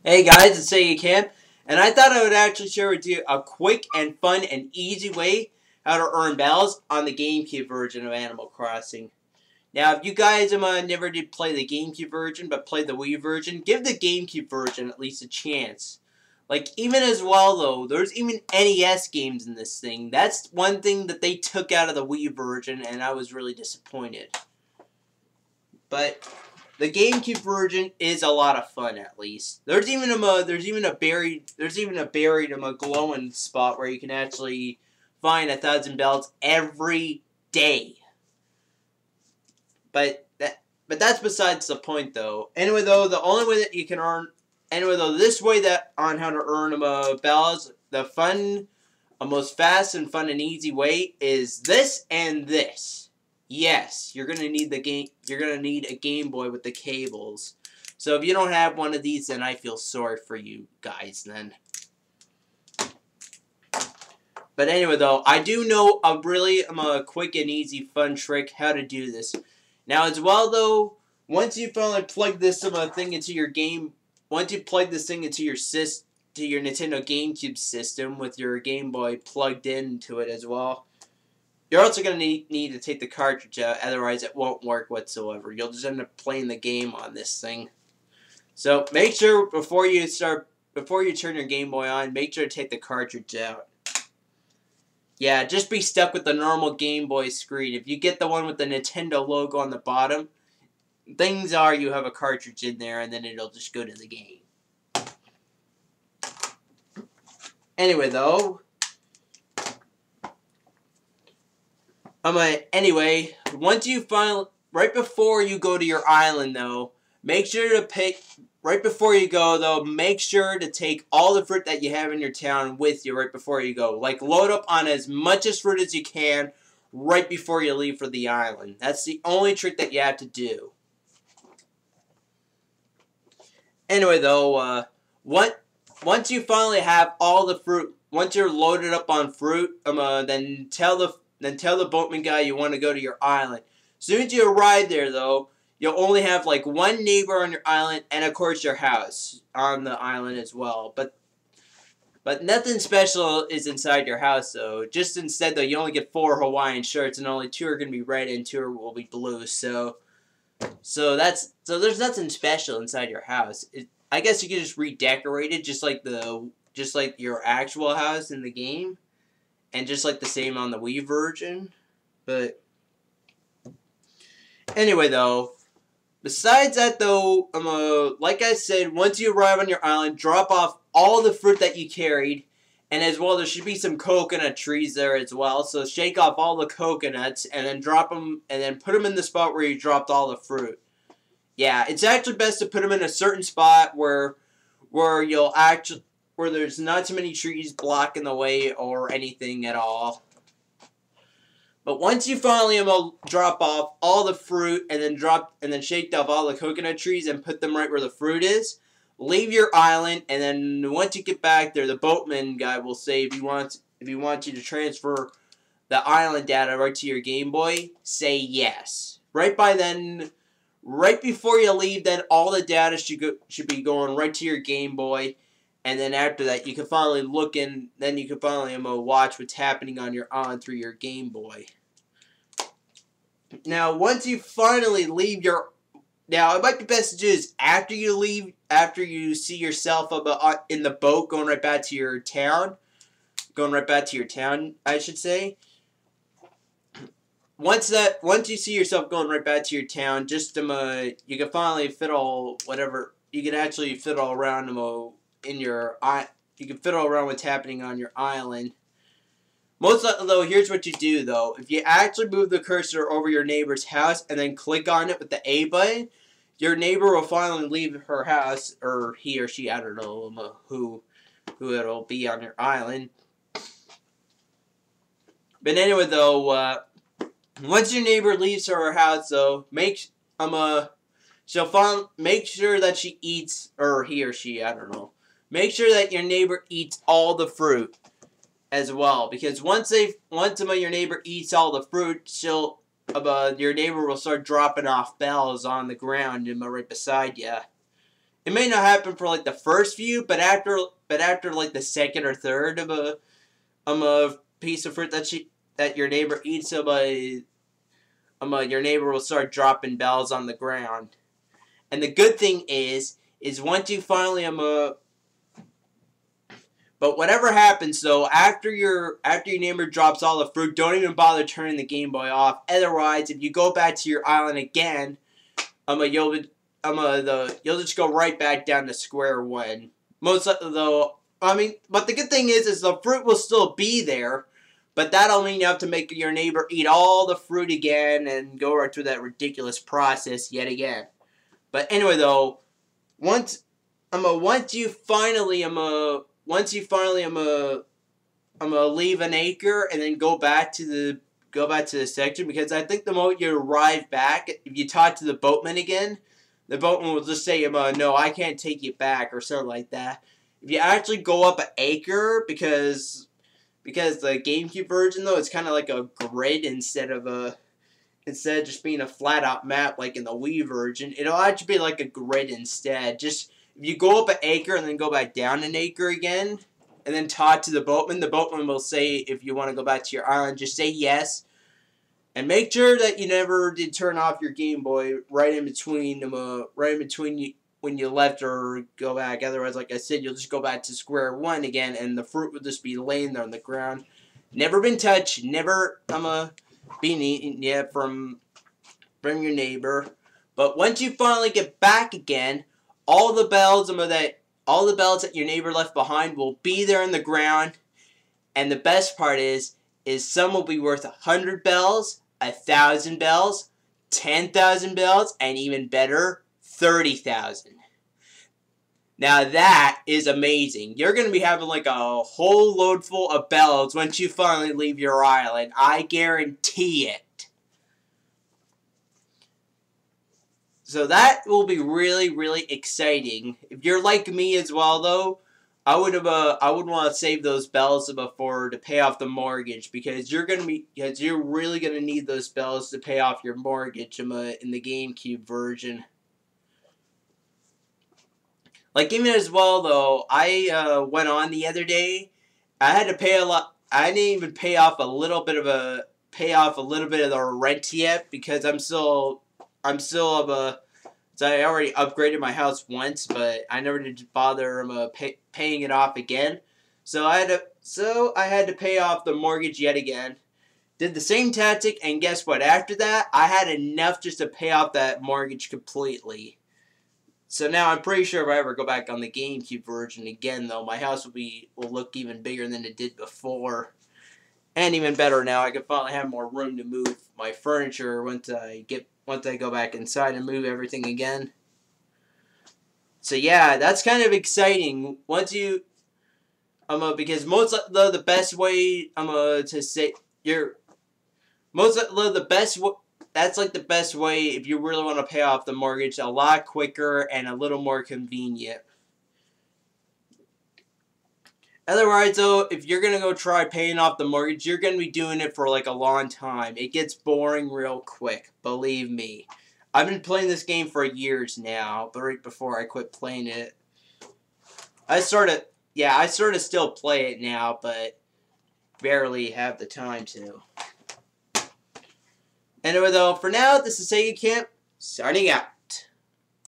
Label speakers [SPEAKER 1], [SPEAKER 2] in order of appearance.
[SPEAKER 1] Hey guys, it's Sega Cam, and I thought I would actually share with you a quick and fun and easy way how to earn bells on the GameCube version of Animal Crossing. Now, if you guys never did play the GameCube version, but played the Wii version, give the GameCube version at least a chance. Like, even as well, though, there's even NES games in this thing. That's one thing that they took out of the Wii version, and I was really disappointed. But the GameCube version is a lot of fun, at least. There's even a buried glowing spot where you can actually find 1,000 bells every day. But that's besides the point, though. Anyway, though, the only way that you can earn this way that on how to earn bells, the fun, most fast and fun and easy way is this and this. Yes, you're gonna need a Game Boy with the cables. So if you don't have one of these, then I feel sorry for you guys then. But anyway, though, I do know a really quick and easy fun trick how to do this. Now, as well, though, once you finally plug this thing into your game, once you plug this thing into your Nintendo GameCube system with your Game Boy plugged into it as well, you're also going to need to take the cartridge out, otherwise it won't work whatsoever. You'll just end up playing the game on this thing. So make sure before you turn your Game Boy on, make sure to take the cartridge out. Yeah, just be stuck with the normal Game Boy screen. If you get the one with the Nintendo logo on the bottom, things are you have a cartridge in there and then it'll just go to the game. Anyway, though, anyway, once you right before you go to your island, though, make sure to make sure to take all the fruit that you have in your town with you right before you go. Like, load up on as much fruit as you can right before you leave for the island. That's the only trick that you have to do. Anyway, though, once you finally have all the fruit, once you're loaded up on fruit, then tell the boatman guy you want to go to your island. As soon as you arrive there, though, you'll only have like one neighbor on your island, and of course your house on the island as well. But nothing special is inside your house, though. Just instead, though, you only get 4 Hawaiian shirts, and only 2 are going to be red and 2 will be blue. So there's nothing special inside your house. I guess you could just redecorate it, just like your actual house in the game. And just like the same on the Wii version. But anyway, though, besides that, though, like I said, once you arrive on your island, drop off all the fruit that you carried. And as well, there should be some coconut trees there as well. So shake off all the coconuts and then drop them, and then put them in the spot where you dropped all the fruit. Yeah, it's actually best to put them in a certain spot where there's not too many trees blocking the way or anything at all. But once you finally drop off all the fruit and then shake off all the coconut trees and put them right where the fruit is, leave your island, and then once you get back there, the boatman guy will say if he wants you to transfer the island data right to your Game Boy, say yes. Right before you leave, then all the data should be going right to your Game Boy. And then after that, you can finally watch what's happening on your island through your Game Boy. Now, once you finally leave now it might be best to do this after you see yourself in the boat going right back to your town, I should say. Once you see yourself going right back to your town, just you can finally fiddle whatever you can actually fiddle around you can fiddle around what's happening on your island. Most likely, though, here's what you do, though. If you actually move the cursor over your neighbor's house and then click on it with the A button, your neighbor will finally leave her house, or he or she, I don't know who it'll be on your island. But anyway, though, once your neighbor leaves her house, though, make sure that she eats, or he or she, I don't know. Make sure that your neighbor eats all the fruit as well, because once your neighbor eats all the fruit, your neighbor will start dropping off bells on the ground right beside you. it may not happen for like the first few, but after like the second or third of a piece of fruit that your neighbor eats, your neighbor will start dropping bells on the ground. And the good thing is once you finally but whatever happens though, after your neighbor drops all the fruit, don't even bother turning the Game Boy off. Otherwise, if you go back to your island again, you'll just go right back down to square one. Most likely though, but the good thing is the fruit will still be there, but that'll mean you have to make your neighbor eat all the fruit again and go right through that ridiculous process yet again. But anyway though, once you finally leave an acre and then go back to the section, because I think the moment you arrive back, if you talk to the boatman again, the boatman will just say, no, I can't take you back, or something like that. If you actually go up an acre, because the GameCube version though, it's kind of like a grid instead of just being a flat out map like in the Wii version, it'll actually be like a grid instead. Just if you go up an acre and then go back down an acre again, and then talk to the boatman will say if you want to go back to your island, just say yes. And make sure that you never did turn off your Game Boy right in between when you left or go back. Otherwise, like I said, you'll just go back to square one again, and the fruit will just be laying there on the ground. Never been touched, never being eaten yet from your neighbor. But once you finally get back again, all the bells that your neighbor left behind will be there in the ground. And the best part is some will be worth 100 bells, 1,000 bells, 10,000 bells, and even better, 30,000. Now that is amazing. You're going to be having like a whole load full of bells once you finally leave your island. I guarantee it. So that will be really, really exciting. If you're like me as well, though, I would want to save those bells to pay off the mortgage, because you're really gonna need those bells to pay off your mortgage in the GameCube version. Like even as well though, I went on the other day. I had to pay a lot. I didn't even pay off a little bit of the rent yet, because so I already upgraded my house once, but I never did bother paying it off again. So I had to pay off the mortgage yet again. Did the same tactic, and guess what? After that, I had enough just to pay off that mortgage completely. So now I'm pretty sure if I ever go back on the GameCube version again, though, my house will look even bigger than it did before. And even better now, I can finally have more room to move my furniture once I go back inside and move everything again. So yeah, that's kind of exciting. Once you, because the best way, to say that's like the best way if you really want to pay off the mortgage, a lot quicker and a little more convenient. Otherwise, though, if you're going to go try paying off the mortgage, you're going to be doing it for like a long time. It gets boring real quick, believe me. I've been playing this game for years now, but right before I quit playing it. I sort of still play it now, but barely have the time to. Anyway, though, for now, this is Sega Camp, signing out.